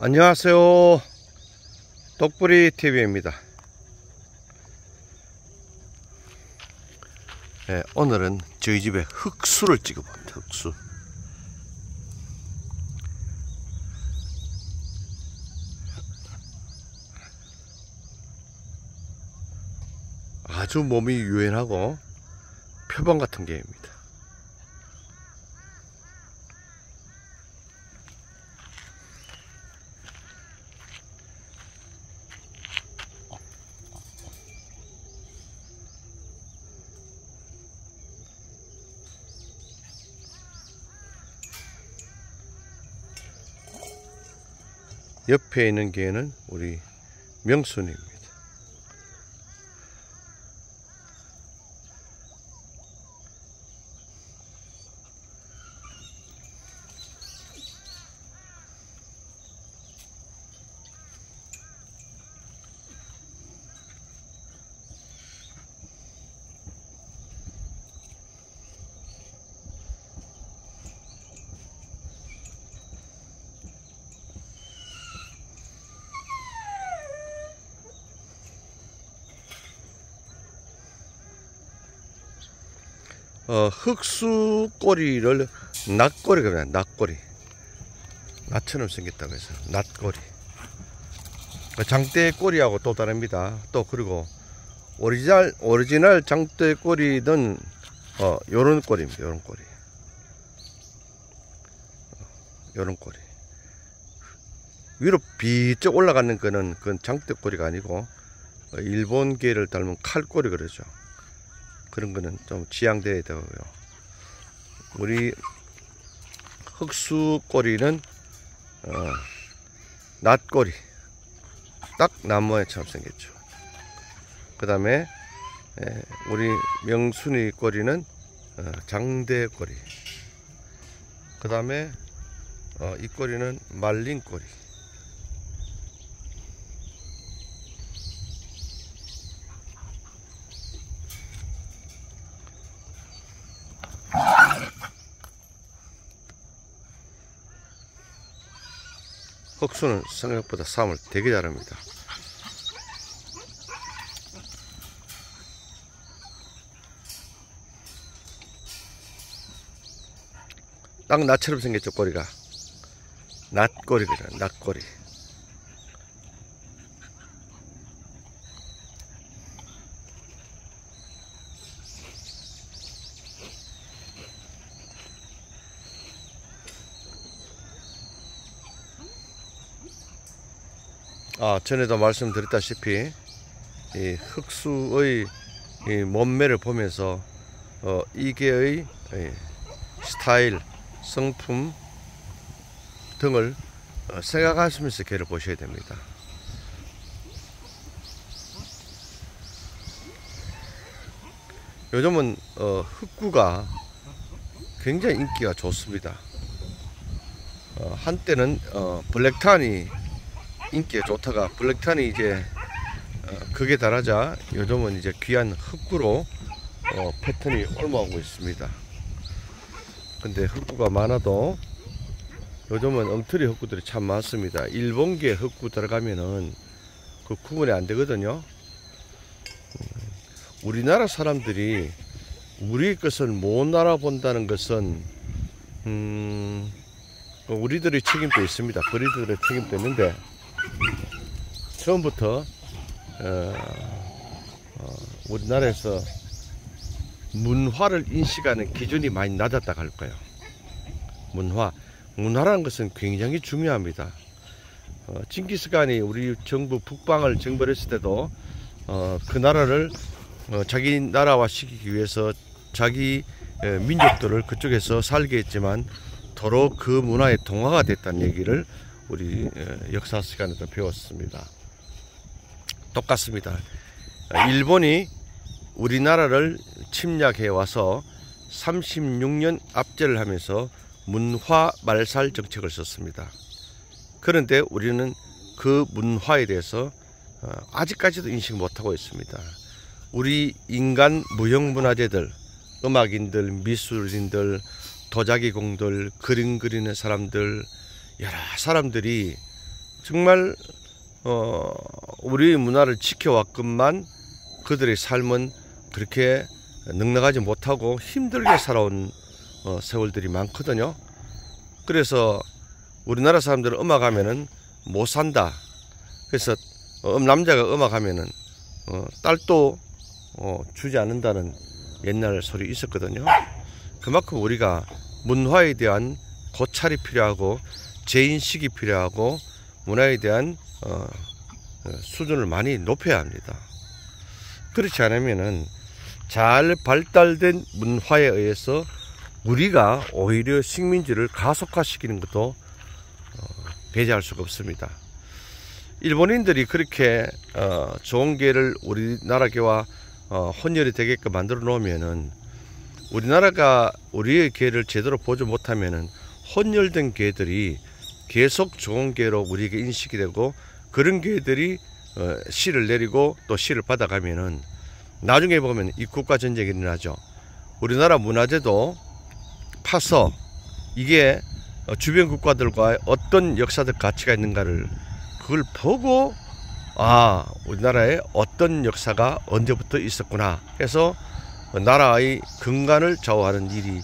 안녕하세요. 독불이 TV입니다. 네, 오늘은 저희 집에 흑수를 찍어봅니다. 흑수. 아주 몸이 유연하고 표범 같은 개입니다. 옆에 있는 개는 우리 명순입니다. 흑수 꼬리를 낫꼬리가 그냥 낫꼬리, 낫처럼 생겼다고 해서 낫꼬리. 장대 꼬리하고 또 다릅니다. 또 그리고 오리지널 장대 꼬리는 요런 꼬리입니다. 요런 꼬리, 요런 꼬리. 위로 비쩍 올라가는 거는 그건 장대 꼬리가 아니고 일본개를 닮은 칼꼬리 그러죠. 그런 거는 좀 지양돼야 되고요. 우리 흑수 꼬리는 낫꼬리, 딱 나무에처럼 생겼죠. 그 다음에 우리 명순이 꼬리는 장대 꼬리. 그 다음에 이 꼬리는 말린 꼬리. 흑수는 생각보다 싸움을 되게 잘합니다. 딱 낫처럼 생겼죠. 꼬리가 낫꼬리거든. 낫꼬리. 전에도 말씀드렸다시피 이 흑수의 이 몸매를 보면서 이 개의 스타일, 성품 등을 생각하시면서 개를 보셔야 됩니다. 요즘은 흑구가 굉장히 인기가 좋습니다. 한때는 블랙탄이 인기가 좋다가 블랙탄이 이제 극에 달하자 요즘은 이제 귀한 흑구로 패턴이 옮아오고 있습니다. 근데 흑구가 많아도 요즘은 엉터리 흑구들이 참 많습니다. 일본계 흑구 들어가면은 그 구분이 안 되거든요. 우리나라 사람들이 우리 것을 못 알아본다는 것은 우리들의 책임도 있습니다. 브리드들의 책임도 있는데 처음부터 우리나라에서 문화를 인식하는 기준이 많이 낮았다고 할 거예요. 문화라는 것은 굉장히 중요합니다. 징기스칸이 우리 정부 북방을 정벌했을 때도 그 나라를 자기 나라화 시키기 위해서 자기 민족들을 그쪽에서 살게 했지만 도로 그 문화에 동화가 됐다는 얘기를 우리 역사 시간에도 배웠습니다. 똑같습니다. 일본이 우리나라를 침략해 와서 36년 압제를 하면서 문화 말살 정책을 썼습니다. 그런데 우리는 그 문화에 대해서 아직까지도 인식 못하고 있습니다. 우리 인간 무형문화재들, 음악인들, 미술인들, 도자기공들, 그림 그리는 사람들, 여러 사람들이 정말 우리 문화를 지켜왔건만 그들의 삶은 그렇게 넉넉하지 못하고 힘들게 살아온 세월들이 많거든요. 그래서 우리나라 사람들은 음악하면은 못 산다. 그래서 남자가 음악하면은 딸도 주지 않는다는 옛날 소리 있었거든요. 그만큼 우리가 문화에 대한 고찰이 필요하고 재인식이 필요하고 문화에 대한 수준을 많이 높여야 합니다. 그렇지 않으면은 잘 발달된 문화에 의해서 우리가 오히려 식민지를 가속화시키는 것도 배제할 수가 없습니다. 일본인들이 그렇게 좋은 개를 우리나라개와 혼혈이 되게끔 만들어 놓으면은 우리나라가 우리의 개를 제대로 보지 못하면은 혼혈된 개들이 계속 좋은 개로 우리에게 인식이 되고 그런 개들이 씨를 내리고 또 씨를 받아가면은 나중에 보면 이국가 전쟁이 일어나죠. 우리나라 문화재도 파서 이게 주변 국가들과 어떤 역사적 가치가 있는가를 그걸 보고 우리나라에 어떤 역사가 언제부터 있었구나 해서 나라의 근간을 좌우하는 일이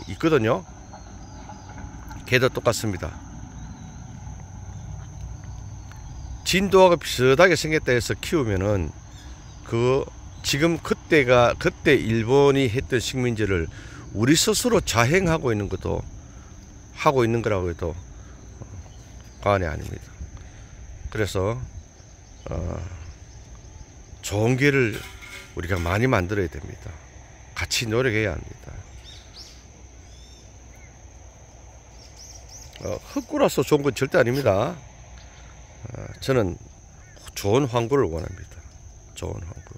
있거든요. 개도 똑같습니다. 진도하고 비슷하게 생겼다 해서 키우면은 그때 일본이 했던 식민지를 우리 스스로 자행하고 있는 거라고 해도 과언이 아닙니다. 그래서 좋은 개를 우리가 많이 만들어야 됩니다. 같이 노력해야 합니다. 흑구라서 좋은 건 절대 아닙니다. 저는 좋은 황구를 원합니다. 좋은 황구.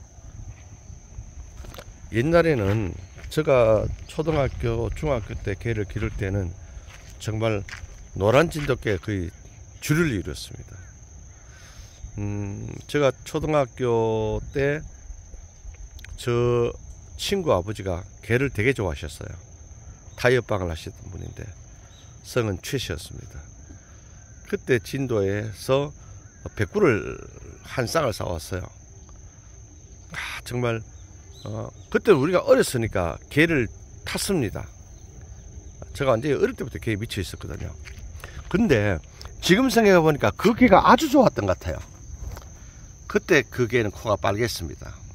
옛날에는 제가 초등학교, 중학교 때 개를 기를 때는 정말 노란 진돗개 거의 줄을 이뤘습니다. 제가 초등학교 때 저 친구 아버지가 개를 되게 좋아하셨어요. 타이어방을 하셨던 분인데 성은 최 씨였습니다. 그때 진도에서 백구를 한 쌍을 사왔어요. 정말 그때 우리가 어렸으니까 개를 탔습니다. 제가 완전히 어릴 때부터 개에 미쳐 있었거든요. 근데 지금 생각해 보니까 그 개가 아주 좋았던 것 같아요. 그때 그 개는 코가 빨갰습니다.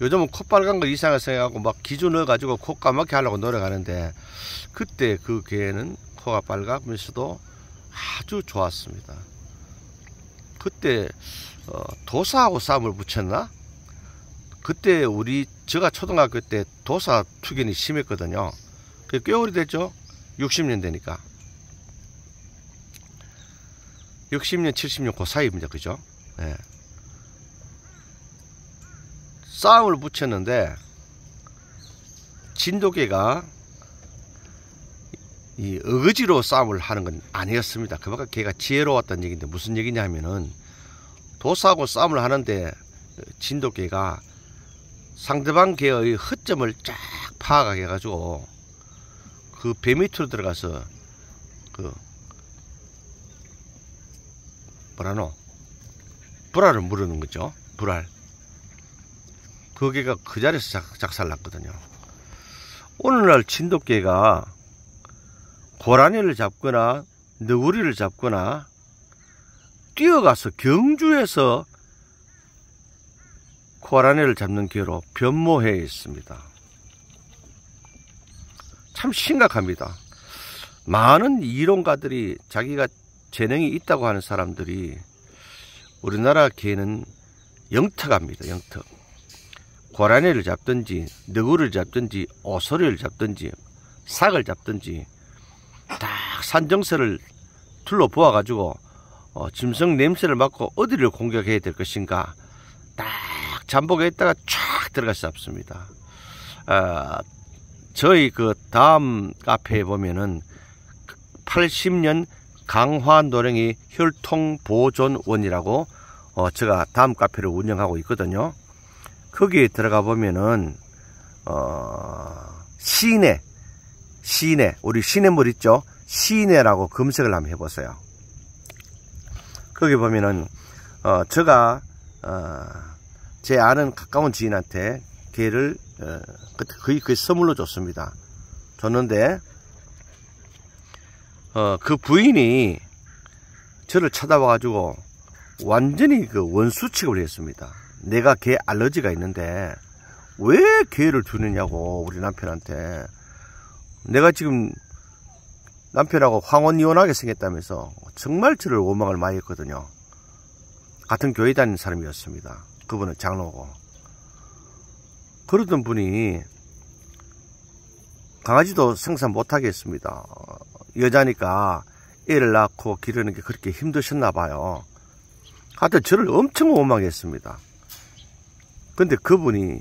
요즘은 코 빨간 거 이상하게 생각하고 막 기주 넣어가지고 코 까맣게 하려고 노력하는데 그때 그 개는 코가 빨가면서도 아주 좋았습니다. 그때 도사하고 싸움을 붙였나? 그때 제가 초등학교 때 도사 투견이 심했거든요. 그게 꽤 오래됐죠? 60년 되니까. 60년, 70년 그 사이입니다. 그죠? 네. 싸움을 붙였는데 진돗개가 이 어거지로 싸움을 하는 건 아니었습니다. 그만큼 걔가 지혜로웠다는 얘기인데 무슨 얘기냐 하면은 도사하고 싸움을 하는데 진돗개가 상대방 개의 허점을 쫙 파악하게 해가지고 그 배 밑으로 들어가서 불알을 무르는 거죠. 불알. 그 개가 그 자리에서 작살났거든요. 오늘날 진돗개가 고라니를 잡거나 너구리를 잡거나 뛰어가서 경주에서 고라니를 잡는 개로 변모해 있습니다. 참 심각합니다. 많은 이론가들이 자기가 재능이 있다고 하는 사람들이 우리나라 개는 영특합니다. 영특. 고라니를 잡든지 너구리를 잡든지 오소리를 잡든지 삭을 잡든지 딱 산정설을 둘러보아 가지고 짐승 냄새를 맡고 어디를 공격해야 될 것인가 딱 잠복에 있다가 쫙 들어가서 잡습니다. 저희 그 다음 카페에 보면은 80년 강화노령이 혈통보존원이라고 제가 다음 카페를 운영하고 있거든요. 거기에 들어가 보면은 시내 우리 시냇물 있죠? 시내라고 검색을 한번 해보세요. 거기 보면은 제가 제 아는 가까운 지인한테 개를 거의 선물로 줬습니다. 줬는데 그 부인이 저를 찾아와 가지고 완전히 그 원수 취급을 했습니다. 내가 개 알러지가 있는데 왜 개를 주느냐고, 우리 남편한테. 내가 지금 남편하고 황혼 이혼하게 생겼다면서 정말 저를 원망을 많이 했거든요. 같은 교회 다니는 사람이었습니다. 그분은 장로고. 그러던 분이 강아지도 생산 못하게 했습니다. 여자니까 애를 낳고 기르는 게 그렇게 힘드셨나 봐요. 하여튼 저를 엄청 원망했습니다. 근데 그분이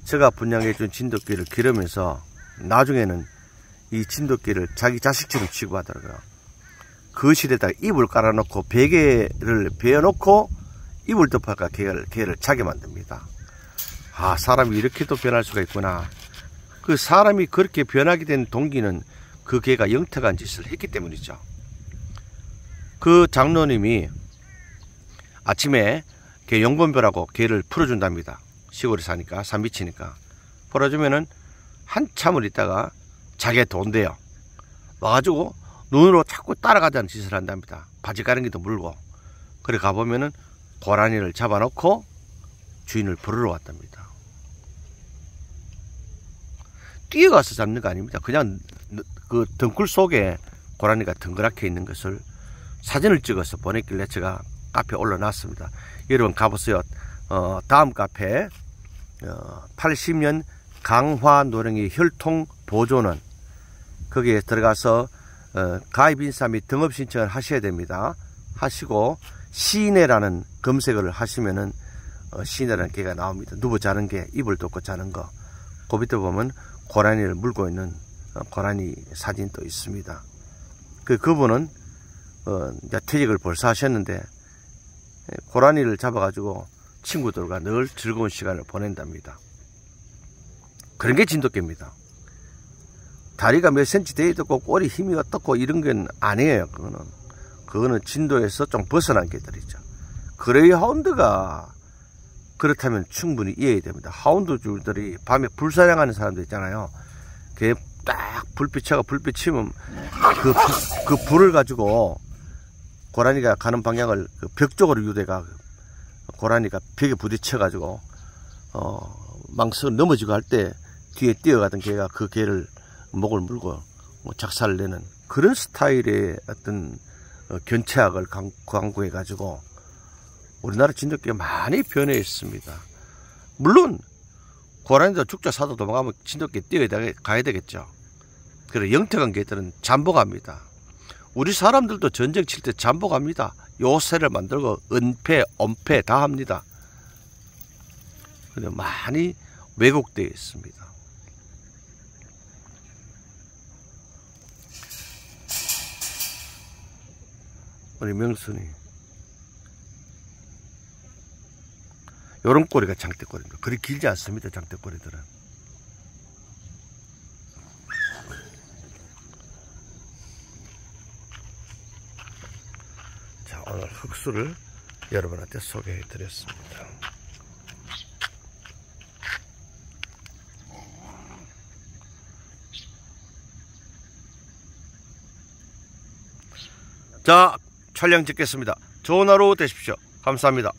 제가 분양해준 진돗개를 기르면서 나중에는 이 진돗개를 자기 자식처럼 취급하더라고요. 거실에다가 이불 깔아놓고 베개를 베어놓고 이불 덮어가 개를 자게 만듭니다. 아, 사람이 이렇게도 변할 수가 있구나. 그 사람이 그렇게 변하게 된 동기는 그 개가 영특한 짓을 했기 때문이죠. 그 장로님이 아침에 개 용범벼라고 개를 풀어준답니다. 시골에 사니까, 산비치니까. 풀어주면은 한참을 있다가 자기가 돈대요. 와가지고 눈으로 자꾸 따라가자는 짓을 한답니다. 바지 가랑이도 물고. 그래 가보면은 고라니를 잡아놓고 주인을 부르러 왔답니다. 뛰어가서 잡는 거 아닙니다. 그냥 그 덩굴 속에 고라니가 덩그랗게 있는 것을 사진을 찍어서 보냈길래 제가 카페에 올려놨습니다. 여러분 가보세요. 다음 카페 80년 강화노령의 혈통 보존원, 거기에 들어가서 가입 인사 및 등업 신청을 하셔야 됩니다. 하시고 시내라는 검색을 하시면은 시내라는 개가 나옵니다. 누워 자는 개, 이불 덮고 자는 거. 그 밑에 보면 고라니를 물고 있는 고라니 사진도 있습니다. 그분은 이제 퇴직을 벌써 하셨는데 고라니를 잡아가지고 친구들과 늘 즐거운 시간을 보낸답니다. 그런 게 진돗개입니다. 다리가 몇 센치 돼 있고 꼬리 힘이 어떻고 이런 건 아니에요. 그거는 진도에서 좀 벗어난 개들이죠. 그레이하운드가 그렇다면 충분히 이해가 됩니다. 하운드들이 밤에 불사냥하는 사람들 있잖아요. 그게 딱 불빛 치면 그 불을 가지고 고라니가 가는 방향을 벽 쪽으로 유대가, 고라니가 벽에 부딪혀 가지고 망석 넘어지고 할 때 뒤에 뛰어가던 개가 그 개를 목을 물고 작살을 내는 그런 스타일의 어떤 견체학을 강구해 가지고 우리나라 진돗개가 많이 변해 있습니다. 물론 고라니도 죽자 사도 도망가면 진돗개 뛰어가야 되겠죠. 그래, 영특한 개들은 잠복합니다. 우리 사람들도 전쟁 칠 때 잠복합니다. 요새를 만들고 은폐, 엄폐 다 합니다. 근데 많이 왜곡되어 있습니다. 우리 명순이 요런 꼬리가 장대꼬리입니다. 그리 길지 않습니다. 장대꼬리들은. 자, 오늘 흑수를 여러분한테 소개해 드렸습니다. 자, 촬영 찍겠습니다. 좋은 하루 되십시오. 감사합니다.